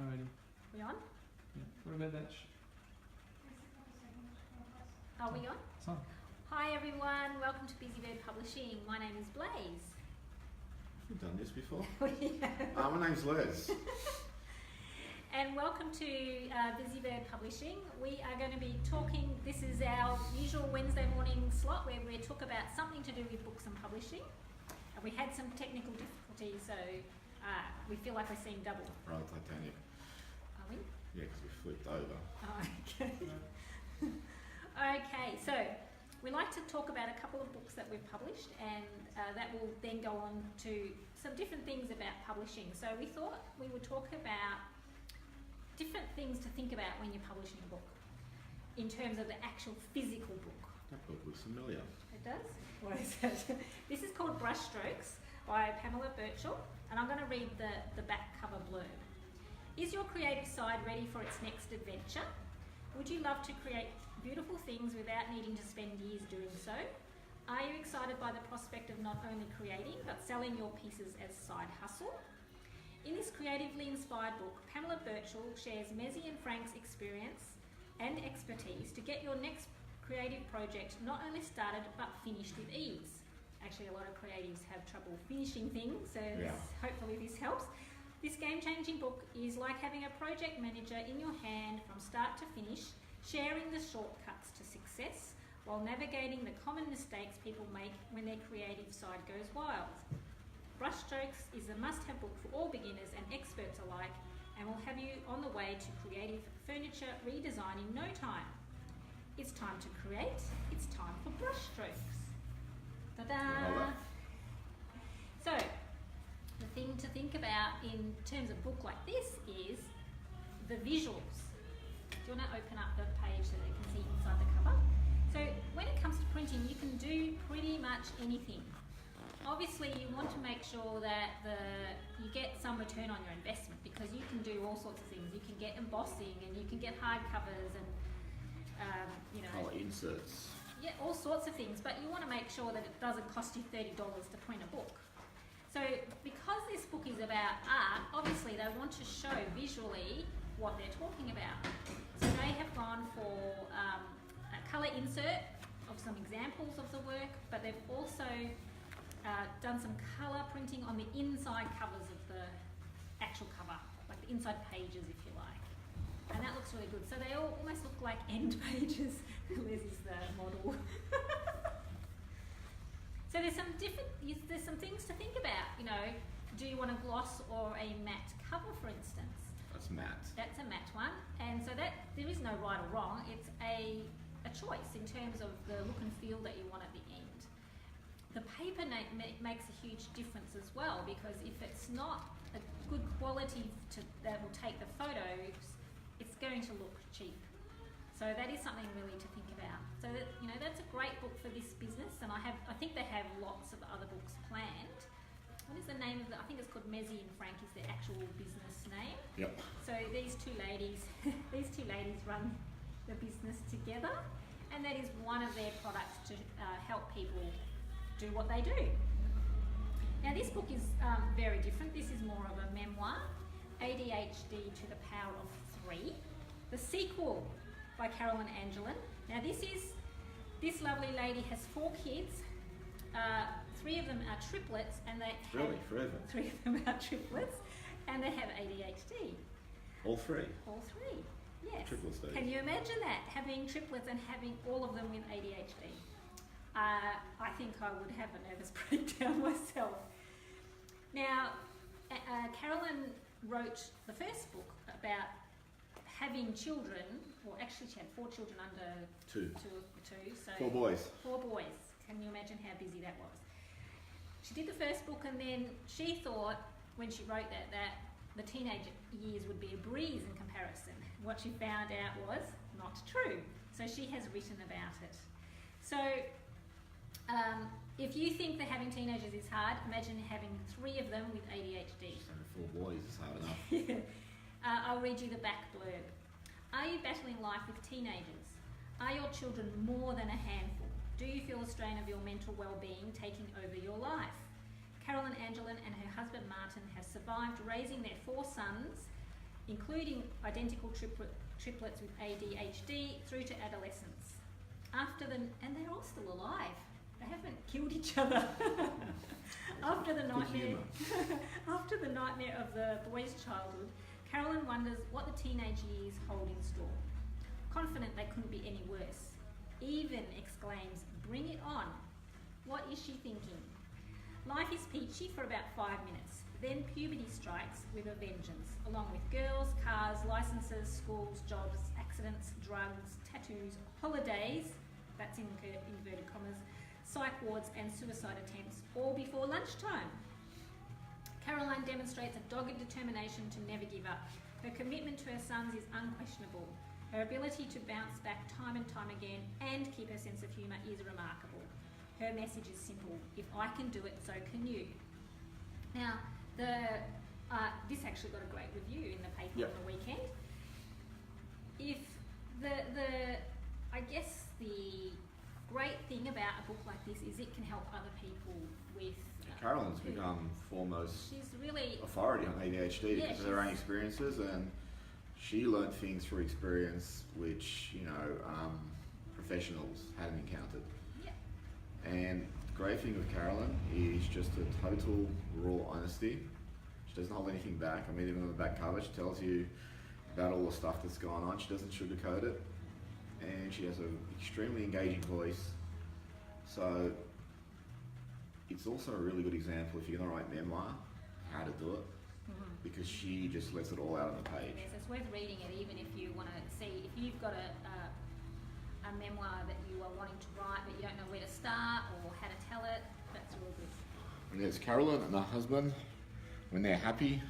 Alrighty. We on? Yeah. What about that? Are we on? It's on. Hi everyone, welcome to Busybird Publishing. My name is Blaze. We've done this before. Yeah. My name's Les. And welcome to Busybird Publishing. We are going to be talking, this is our usual Wednesday morning slot where we talk about something to do with books and publishing. And we had some technical difficulties, so we feel like we're seeing double. Right, Titanic. Are we? Yeah, because we flipped over. Oh, okay. Okay, so we like to talk about a couple of books that we've published, and that will then go on to some different things about publishing. So we thought we would talk about different things to think about when you're publishing a book in terms of the actual physical book. That book looks familiar. It does? What is it? This is called Brushstrokes by Pamela Burchill, and I'm going to read the back cover blurb. Is your creative side ready for its next adventure? Would you love to create beautiful things without needing to spend years doing so? Are you excited by the prospect of not only creating but selling your pieces as side hustle? In this creatively inspired book, Pamela Burchill shares Mezzy and Frank's experience and expertise to get your next creative project not only started but finished with ease. Actually, a lot of creatives have trouble finishing things, so hopefully this helps. This game-changing book is like having a project manager in your hand from start to finish, sharing the shortcuts to success while navigating the common mistakes people make when their creative side goes wild. Brushstrokes is a must-have book for all beginners and experts alike, and will have you on the way to creative furniture redesign in no time. It's time to create, it's time for brushstrokes. Ta-da! So, the thing to think about in terms of a book like this is the visuals. Do you want to open up the page so they can see inside the cover? So, when it comes to printing, you can do pretty much anything. Obviously, you want to make sure that you get some return on your investment, because you can do all sorts of things. You can get embossing, and you can get hardcovers, and Colour inserts. Yeah, all sorts of things. But you want to make sure that it doesn't cost you $30 to print a book. So, because this book is about art, obviously they want to show visually what they're talking about. So they have gone for a colour insert of some examples of the work, but they've also done some colour printing on the inside covers of the actual cover, like the inside pages, if you like. And that looks really good. So they all almost look like end pages. Liz is the model. So there's some things to think about. Do you want a gloss or a matte cover, for instance? That's matte. That's a matte one, and so that there is no right or wrong. It's a choice in terms of the look and feel that you want at the end. The paper makes a huge difference as well, because if it's not a good quality that will take the photos, it's going to look cheap. So that is something really to think about. So that, that's a great book for this business, and I think they have lots of other books planned. What is the name of I think it's called Mezzy and Frank is the actual business name. Yep. So these two ladies run the business together, and that is one of their products to help people do what they do. Now this book is very different. This is more of a memoir, ADHD to the Power of 3. The sequel by Carolyn and Angelin. Now this lovely lady has 4 kids. 3 of them are triplets, and they have, forever. 3 of them are triplets, and they have ADHD. All 3. All 3, yes. Triple stage. Can you imagine that, having triplets and having all of them with ADHD? I think I would have a nervous breakdown myself. Now, Carolyn wrote the first book about having children, well actually she had 4 children under 2. So 4 boys. 4 boys. Can you imagine how busy that was? She did the first book, and then she thought, when she wrote that the teenage years would be a breeze in comparison. What she found out was not true. So she has written about it. So if you think that having teenagers is hard, imagine having 3 of them with ADHD. So 4 boys is hard enough. I'll read you the back blurb. Are you battling life with teenagers? Are your children more than a handful? Do you feel the strain of your mental well-being taking over your life? Carolyn Angelin and her husband Martin have survived raising their 4 sons including identical triplets with ADHD through to adolescence. And they're all still alive. They haven't killed each other. After the nightmare of the boy's childhood, Carolyn wonders what the teenage years hold in store. Confident they couldn't be any worse. Even exclaims, "Bring it on." What is she thinking? Life is peachy for about 5 minutes. Then puberty strikes with a vengeance, along with girls, cars, licenses, schools, jobs, accidents, drugs, tattoos, holidays, that's in inverted commas, psych wards and suicide attempts, all before lunchtime. Caroline demonstrates a dogged determination to never give up. Her commitment to her sons is unquestionable. Her ability to bounce back time and time again and keep her sense of humour is remarkable. Her message is simple: if I can do it, so can you. Now, this actually got a great review in the paper on the weekend. If I guess the great thing about a book like this is it can help other people with... Carolyn's become foremost she's really authority on ADHD because of her own experiences, and she learnt things through experience which, professionals hadn't encountered. Yeah. And the great thing with Carolyn is just a total raw honesty. She doesn't hold anything back. I mean, even on the back cover, she tells you about all the stuff that's going on. She doesn't sugarcoat it. And she has an extremely engaging voice. So it's also a really good example if you're going to write memoir, how to do it. Mm-hmm. Because she just lets it all out on the page. Yes, it's worth reading it even if you want to see, if you've got a memoir that you are wanting to write but you don't know where to start or how to tell it, that's real good. And there's Carolyn and her husband when they're happy.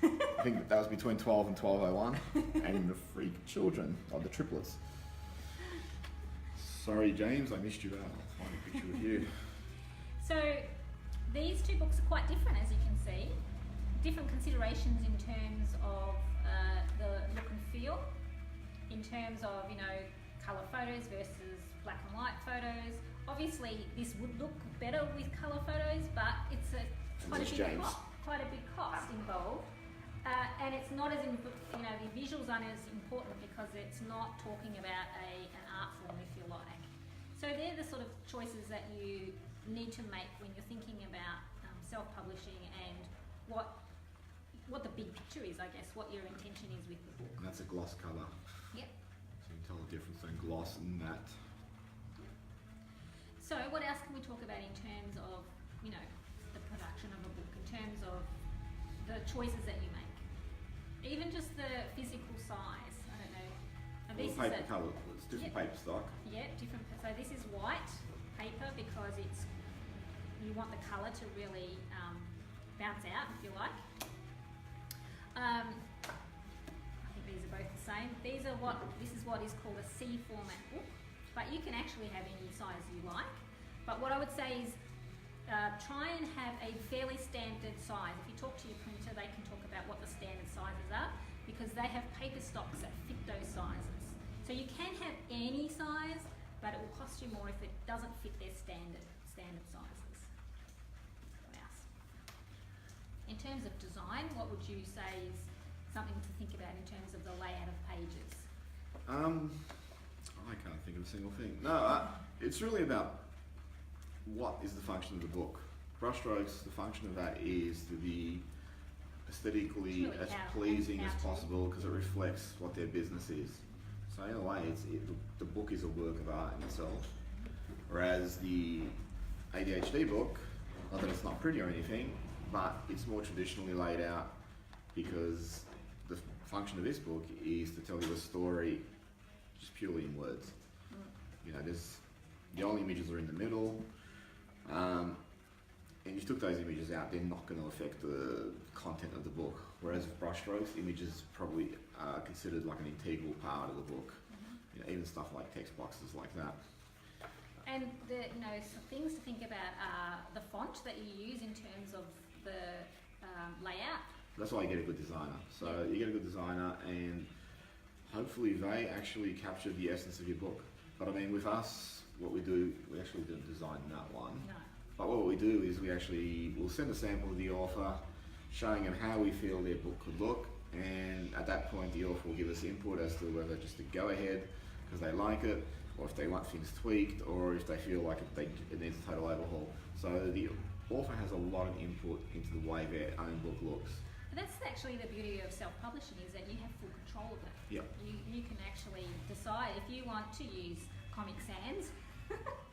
I think that was between 12 and 12:01, and the 3 children, the triplets. Sorry, James, I missed you out. I'll find a picture of you. So these 2 books are quite different, as you can see. Different considerations in terms of the look and feel, in terms of, colour photos versus black and white photos. Obviously, this would look better with colour photos, but it's quite a big cost involved. And it's not as, the visuals aren't as important because it's not talking about an art form, if you like. So they're the sort of choices that you need to make when you're thinking about self-publishing and what the big picture is, I guess, what your intention is with the book. And that's a gloss cover. Yep. So you can tell the difference between gloss and matte. So what else can we talk about in terms of, the production of a book, in terms of the choices that you make? Even just the physical size, I don't know. Well, paper colour, it's different paper stock. Yeah, different. So this is white paper because you want the colour to really bounce out, if you like. I think these are both the same. This is what is called a C format book, but you can actually have any size you like. But what I would say is try and have a fairly standard size. If you talk to your printer, they can talk about what the standard sizes are because they have paper stocks that fit those sizes. So you can have any size, but it will cost you more if it doesn't fit their standard sizes. What else? In terms of design, what would you say is something to think about in terms of the layout of pages? I can't think of a single thing. No, it's really about what is the function of the book. Brushstrokes, the function of that is to be aesthetically really as pleasing as possible because it reflects what their business is. So in a way, the book is a work of art in itself. Whereas the ADHD book, not that it's not pretty or anything, but it's more traditionally laid out because the function of this book is to tell you a story just purely in words. The only images are in the middle, and if you took those images out, they're not going to affect the content of the book. Whereas with brushstrokes, images probably are considered like an integral part of the book. Even stuff like text boxes like that. And some things to think about are the font that you use in terms of the layout. That's why you get a good designer. So you get a good designer, and hopefully they actually capture the essence of your book. But I mean, with us, what we do, we actually didn't design that one. No. But what we do is we'll send a sample to the author, showing them how we feel their book could look, and at that point the author will give us input as to whether just to go ahead because they like it, or if they want things tweaked, or if they feel like it needs a total overhaul. So the author has a lot of input into the way their own book looks. But that's actually the beauty of self-publishing, is that you have full control of it. Yep. You can actually decide if you want to use Comic Sans,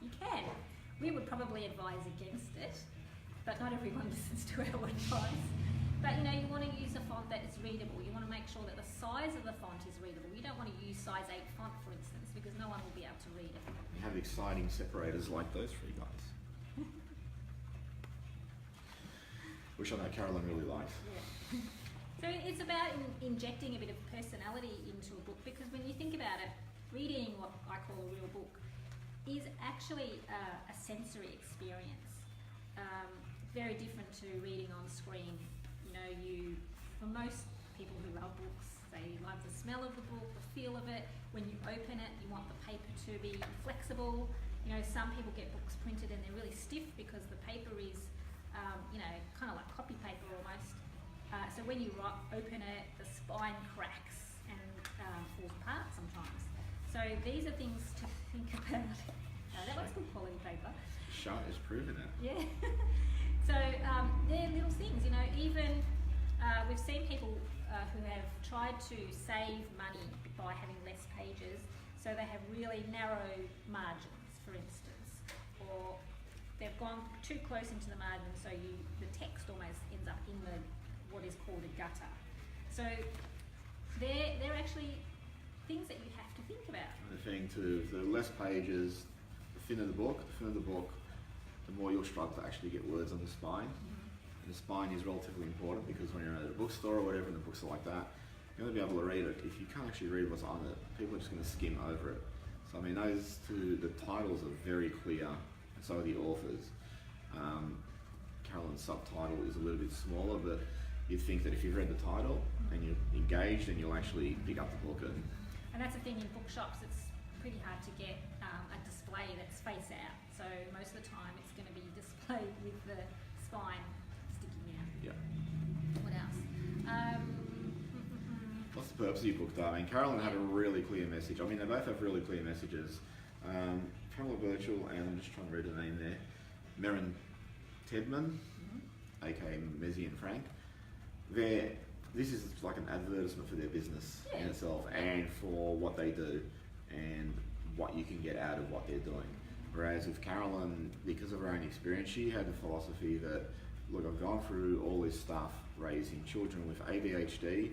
you can. We would probably advise against it, but not everyone listens to our advice. But you want to use a font that is readable. You want to make sure that the size of the font is readable. You don't want to use size 8 font, for instance, because no one will be able to read it. You have exciting separators like those three guys, which I know Carolyn really likes. Yeah. So it's about injecting a bit of personality into a book, because when you think about it, reading what I call a real book is actually a sensory experience. Very different to reading on screen. For most people who love books, they love the smell of the book, the feel of it. When you open it, you want the paper to be flexible. Some people get books printed and they're really stiff because the paper is, kind of like copy paper almost. So when you open it, the spine cracks and falls apart sometimes. So these are things to think about. That was good quality paper. Shut is proving it. Yeah. So they're little things, even we've seen people who have tried to save money by having less pages, so they have really narrow margins, for instance, or they've gone too close into the margin, so the text almost ends up in what is called a gutter. So they're actually things that you have to think about. The thing too, the less pages, the thinner the book, the more you'll struggle to actually get words on the spine. And the spine is relatively important because when you're at a bookstore or whatever and the books are like that, you're going to be able to read it. If you can't actually read what's on it, people are just going to skim over it. So the titles are very clear, and so are the authors. Carolyn's subtitle is a little bit smaller, but you'd think that if you've read the title and you're engaged, then you'll actually pick up the book. And that's the thing, in bookshops it's pretty hard to get a display that's face out. So most of the time it's going to be displayed with the spine sticking out. Yeah. What else? What's the purpose of your book, though? Carolyn had a really clear message. They both have really clear messages. Pamela Burchill, and I'm just trying to read her name there, Merrin Tedman, aka Mezzy and Frank. This is like an advertisement for their business in itself, and for what they do, and what you can get out of what they're doing. Whereas with Carolyn, because of her own experience, she had the philosophy that, look, I've gone through all this stuff raising children with ADHD.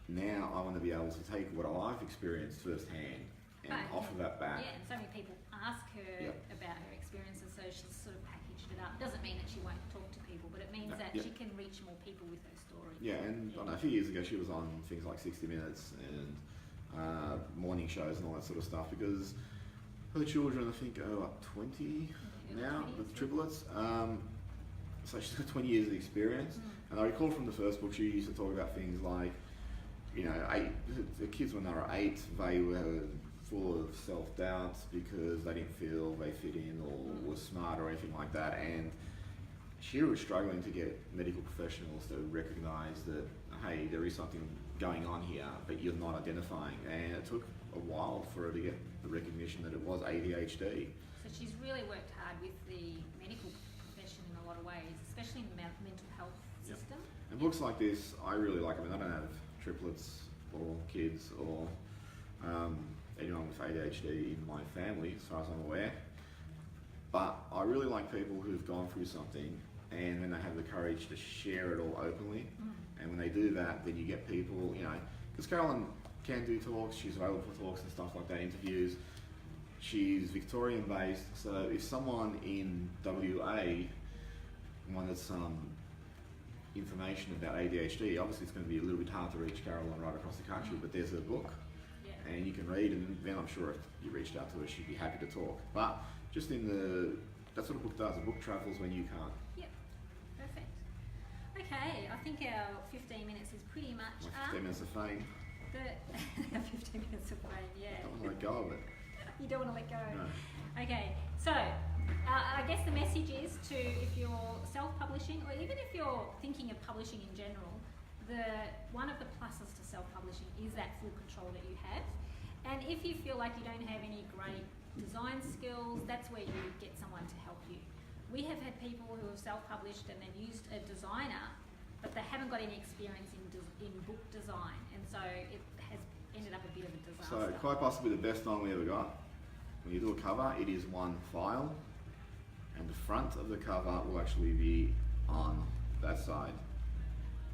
Now I want to be able to take what I've experienced firsthand and offer that back. Yeah, and so many people ask her about her experiences, so she's sort of packaged it up. Doesn't mean that she won't talk to people, but it means that she can reach more people with her story. Yeah, and I know a few years ago she was on things like 60 Minutes and morning shows and all that sort of stuff, because her children, I think, are up 20 now with triplets. So she's got 20 years of experience. And I recall from the first book, she used to talk about things like, the kids when they were 8, they were full of self-doubts because they didn't feel they fit in or were smart or anything like that. And she was struggling to get medical professionals to recognise that, hey, there is something going on here, but you're not identifying. And it took a while for her to get the recognition that it was ADHD. So she's really worked hard with the medical profession in a lot of ways, especially in the mental health system. And books like this, I really like. I don't have triplets or kids or anyone with ADHD in my family, as far as I'm aware. But I really like people who've gone through something and then they have the courage to share it all openly. And when they do that, then you get people, because Carolyn can do talks, she's available for talks and stuff like that, interviews. She's Victorian based, so if someone in WA wanted some information about ADHD, obviously it's going to be a little bit hard to reach Carolyn right across the country, but there's her book and you can read, and then I'm sure if you reached out to her, she'd be happy to talk. But just that's what a book does. A book travels when you can't. Yep, perfect. Okay, I think our 15 minutes is pretty much up. 15 minutes of fame. 15 minutes of fame, yeah. I don't want to let go of it. You don't want to let go. No. Okay, so I guess the message is to, if you're self-publishing or even if you're thinking of publishing in general, one of the pluses to self-publishing is that full control that you have. And if you feel like you don't have any great design skills, that's where you get someone to help you. We have had people who have self-published and they've used a designer, but they haven't got any experience in book design, and so it has ended up a bit of a disaster. So quite possibly the best one we ever got. When you do a cover, it is one file, and the front of the cover will actually be on that side.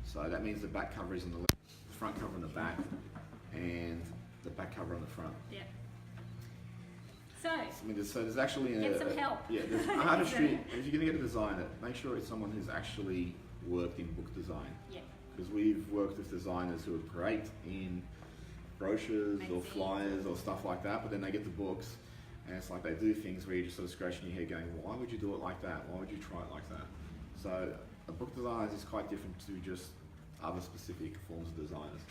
So that means the back cover is on the left, the front cover on the back, and the back cover on the front. Yeah. So there's actually get some help. Yeah, there's artistry. If you're going to get a designer, make sure it's someone who's actually worked in book design. Yeah. Because we've worked with designers who are great in brochures or flyers or stuff like that, but then they get the books, and it's like they do things where you're just sort of scratching your head going, why would you do it like that? Why would you try it like that? So a book designer is quite different to just other specific forms of designers.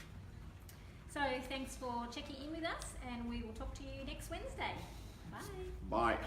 So thanks for checking in with us, and we will talk to you next Wednesday. Bye. Bye.